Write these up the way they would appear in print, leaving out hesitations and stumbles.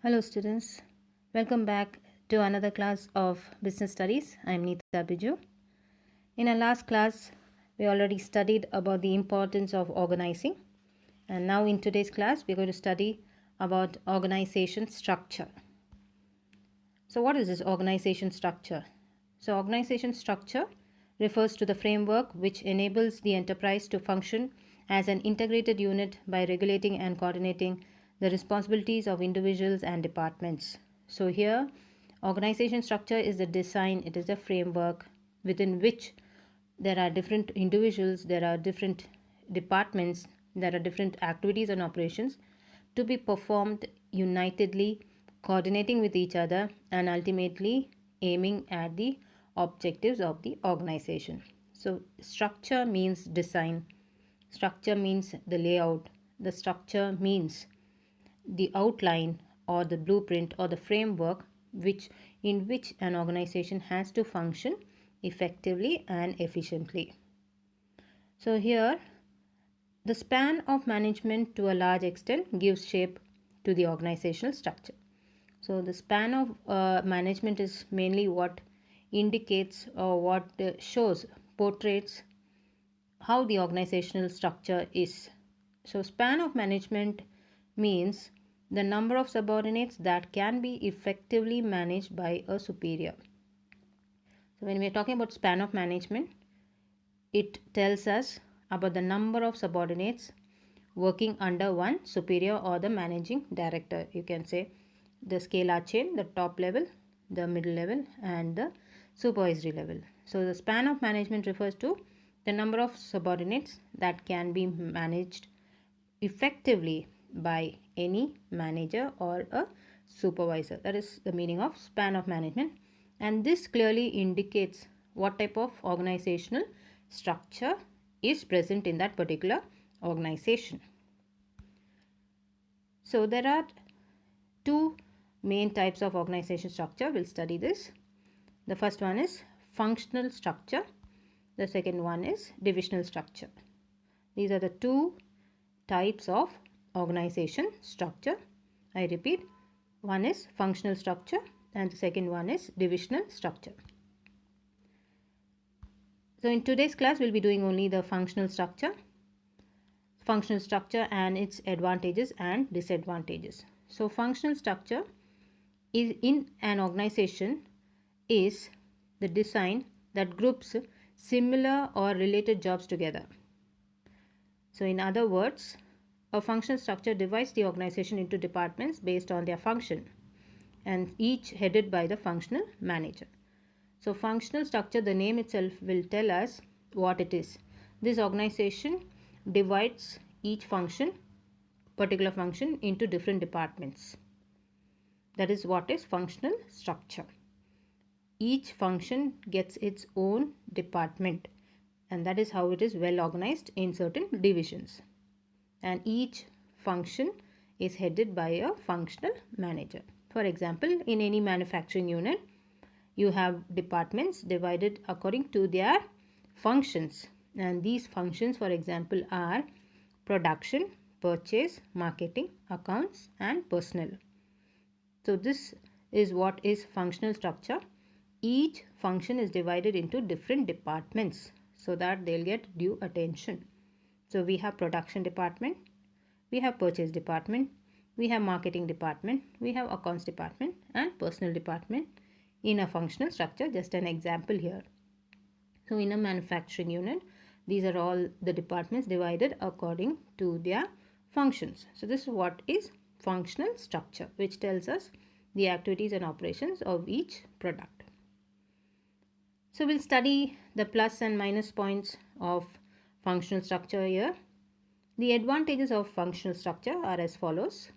Hello students, welcome back to another class of Business Studies. I am Neeta Biju. In our last class, we already studied about the importance of organizing, and now in today's class, we're going to study about organization structure. So what is this organization structure? So organization structure refers to the framework which enables the enterprise to function as an integrated unit by regulating and coordinating the responsibilities of individuals and departments. So here organization structure is the design, it is a framework within which there are different individuals, there are different departments, there are different activities and operations to be performed unitedly, coordinating with each other, and ultimately aiming at the objectives of the organization. So, structure means design, structure means the layout, the structure means the outline or the blueprint or the framework in which an organization has to function effectively and efficiently. So here the span of management to a large extent gives shape to the organizational structure. So the span of management is mainly what indicates or what shows, portrays how the organizational structure is. So span of management means the number of subordinates that can be effectively managed by a superior. So when we are talking about span of management, it tells us about the number of subordinates working under one superior or the managing director. You can say the scalar chain, the top level, the middle level, and the supervisory level. So the span of management refers to the number of subordinates that can be managed effectively by any manager or a supervisor. That is the meaning of span of management, and this clearly indicates what type of organizational structure is present in that particular organization. So there are two main types of organization structure. We'll study this. The first one is functional structure. The second one is divisional structure. These are the two types of organization structure. I repeat, one is functional structure and the second one is divisional structure. So in today's class, we'll be doing only the functional structure and its advantages and disadvantages. So functional structure is in an organization is the design that groups similar or related jobs together. So in other words, a functional structure divides the organization into departments based on their function and each headed by the functional manager. So functional structure, the name itself will tell us what it is. This organization divides each particular function into different departments. That is what is functional structure. Each function gets its own department, and that is how it is well organized in certain divisions. And each function is headed by a functional manager. For example, in any manufacturing unit, you have departments divided according to their functions, and these functions, for example, are production, purchase, marketing, accounts, and personnel. So this is what is functional structure. Each function is divided into different departments so that they'll get due attention. So we have production department, we have purchase department, we have marketing department, we have accounts department, and personnel department in a functional structure. Just an example here. So in a manufacturing unit, these are all the departments divided according to their functions. So this is what is functional structure, which tells us the activities and operations of each product. So we'll study the plus and minus points of functional structure here. The advantages of functional structure are as follows.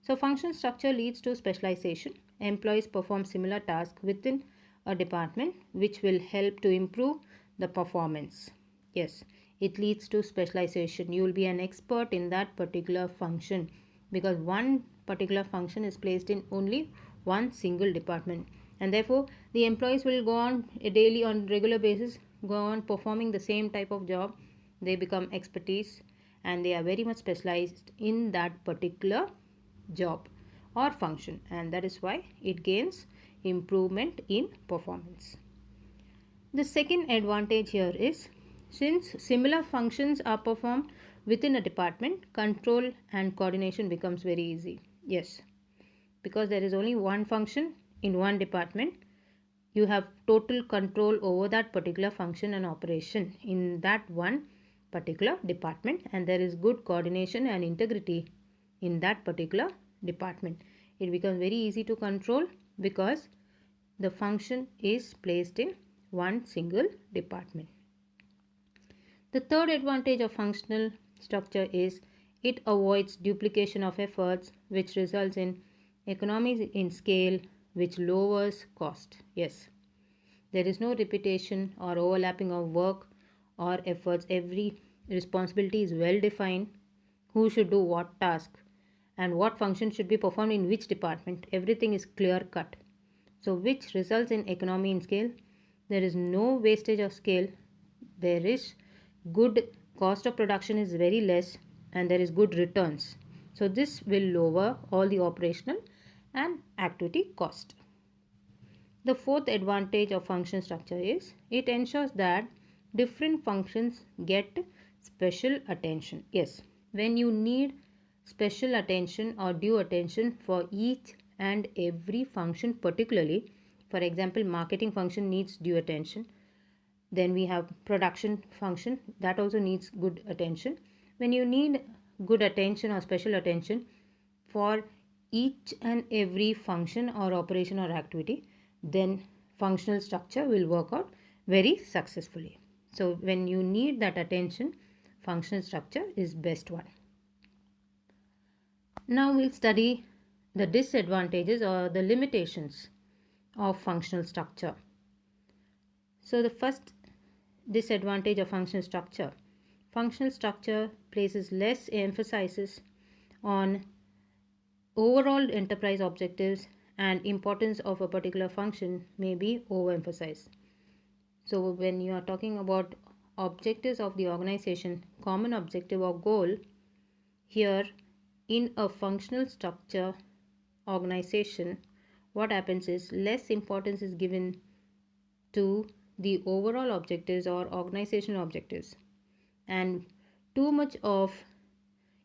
So functional structure leads to specialization. Employees perform similar tasks within a department, which will help to improve the performance. Yes, it leads to specialization. You will be an expert in that particular function because one particular function is placed in only one single department, and therefore the employees will go on daily on regular basis, go on performing the same type of job. They become expertise and they are very much specialized in that particular job or function, and that is why it gains improvement in performance. The second advantage here is, since similar functions are performed within a department, control and coordination becomes very easy. Yes, because there is only one function in one department, you have total control over that particular function and operation in that one particular department, and there is good coordination and integrity in that particular department. It becomes very easy to control because the function is placed in one single department. The third advantage of functional structure is it avoids duplication of efforts, which results in economies in scale, which lowers cost. Yes, there is no repetition or overlapping of work or efforts. Every responsibility is well defined. Who should do what task and what function should be performed in which department. Everything is clear cut. So, which results in economy in scale. There is no wastage of scale. There is good cost of production is very less, and there is good returns. So, this will lower all the operational and activity cost. The fourth advantage of function structure is it ensures that different functions get special attention. Yes, when you need special attention or due attention for each and every function particularly, for example, marketing function needs due attention. Then we have production function that also needs good attention. When you need good attention or special attention for each and every function or operation or activity, then functional structure will work out very successfully. So when you need that attention, functional structure is best one. Now we'll study the disadvantages or the limitations of functional structure. So the first disadvantage of functional structure places less emphasis on overall enterprise objectives, and importance of a particular function may be overemphasized. So when you are talking about objectives of the organization, common objective or goal, here in a functional structure organization, what happens is less importance is given to the overall objectives or organizational objectives, and too much of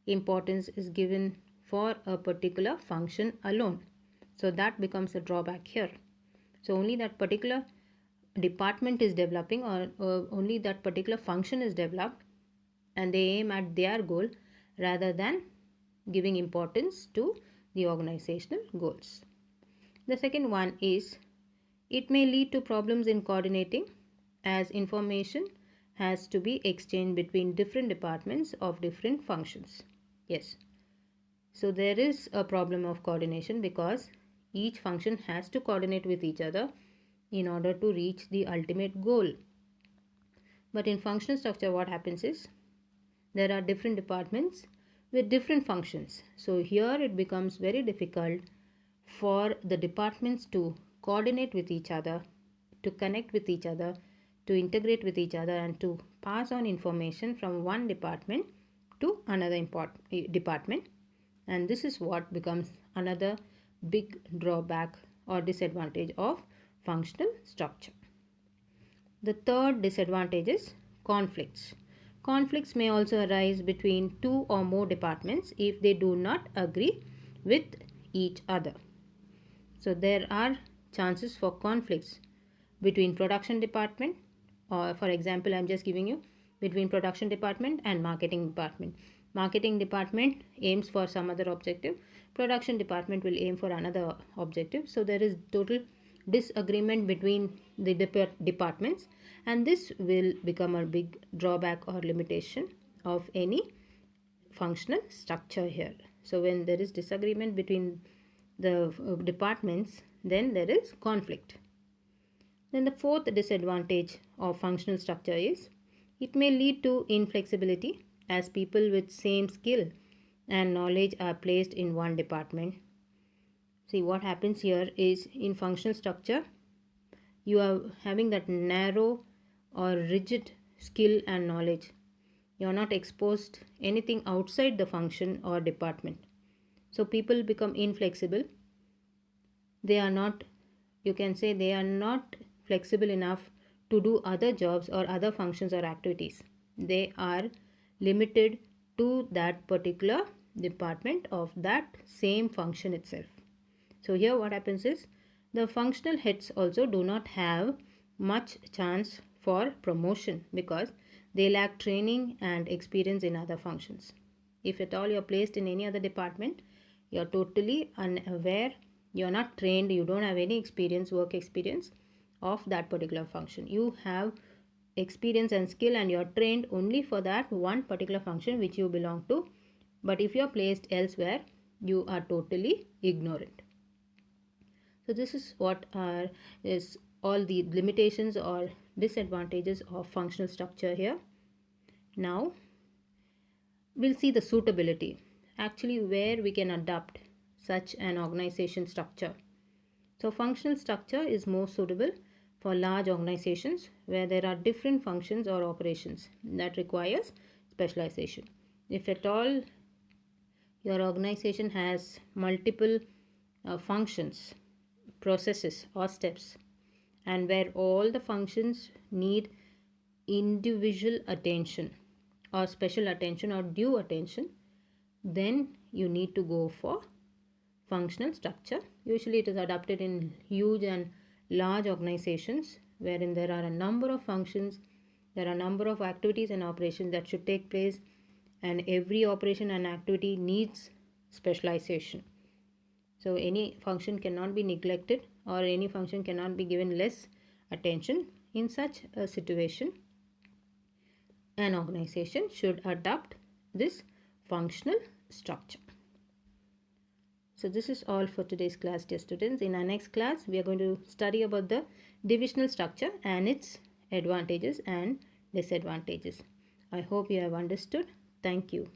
importance is given for a particular function alone. So that becomes a drawback here. So only that particular department is developing, or only that particular function is developed, and they aim at their goal rather than giving importance to the organizational goals. The second one is it may lead to problems in coordinating, as information has to be exchanged between different departments of different functions. Yes. So there is a problem of coordination because each function has to coordinate with each other in order to reach the ultimate goal. But in functional structure, what happens is there are different departments with different functions. So here it becomes very difficult for the departments to coordinate with each other, to connect with each other, to integrate with each other, and to pass on information from one department to another department. And this is what becomes another big drawback or disadvantage of functional structure. The third disadvantage is conflicts. Conflicts may also arise between two or more departments if they do not agree with each other. So there are chances for conflicts between production department, or for example, I'm just giving you between production department and marketing department. Marketing department aims for some other objective, production department will aim for another objective. So there is total disagreement between the departments, and this will become a big drawback or limitation of any functional structure here. So when there is disagreement between the departments, then there is conflict. Then the fourth disadvantage of functional structure is it may lead to inflexibility, as people with same skill and knowledge are placed in one department. See, what happens here is in functional structure, you are having that narrow or rigid skill and knowledge. You are not exposed anything outside the function or department. So people become inflexible. They are not, you can say, they are not flexible enough to do other jobs or other functions or activities. They are limited to that particular department of that same function itself. So here what happens is the functional heads also do not have much chance for promotion because they lack training and experience in other functions. If at all you're placed in any other department, you're totally unaware, you're not trained, you don't have any experience, work experience of that particular function. You have experience and skill and you're trained only for that one particular function which you belong to. But if you're placed elsewhere, you are totally ignorant. So this is what is all the limitations or disadvantages of functional structure here. Now we'll see the suitability, actually where we can adapt such an organization structure. So functional structure is more suitable for large organizations where there are different functions or operations that requires specialization. If at all your organization has multiple functions, processes or steps, and where all the functions need individual attention or special attention or due attention, then you need to go for functional structure. Usually it is adopted in huge and large organizations wherein there are a number of functions, there are a number of activities and operations that should take place, and every operation and activity needs specialization. So any function cannot be neglected or any function cannot be given less attention. In such a situation, an organization should adopt this functional structure. So this is all for today's class, dear students. In our next class, we are going to study about the divisional structure and its advantages and disadvantages. I hope you have understood. Thank you.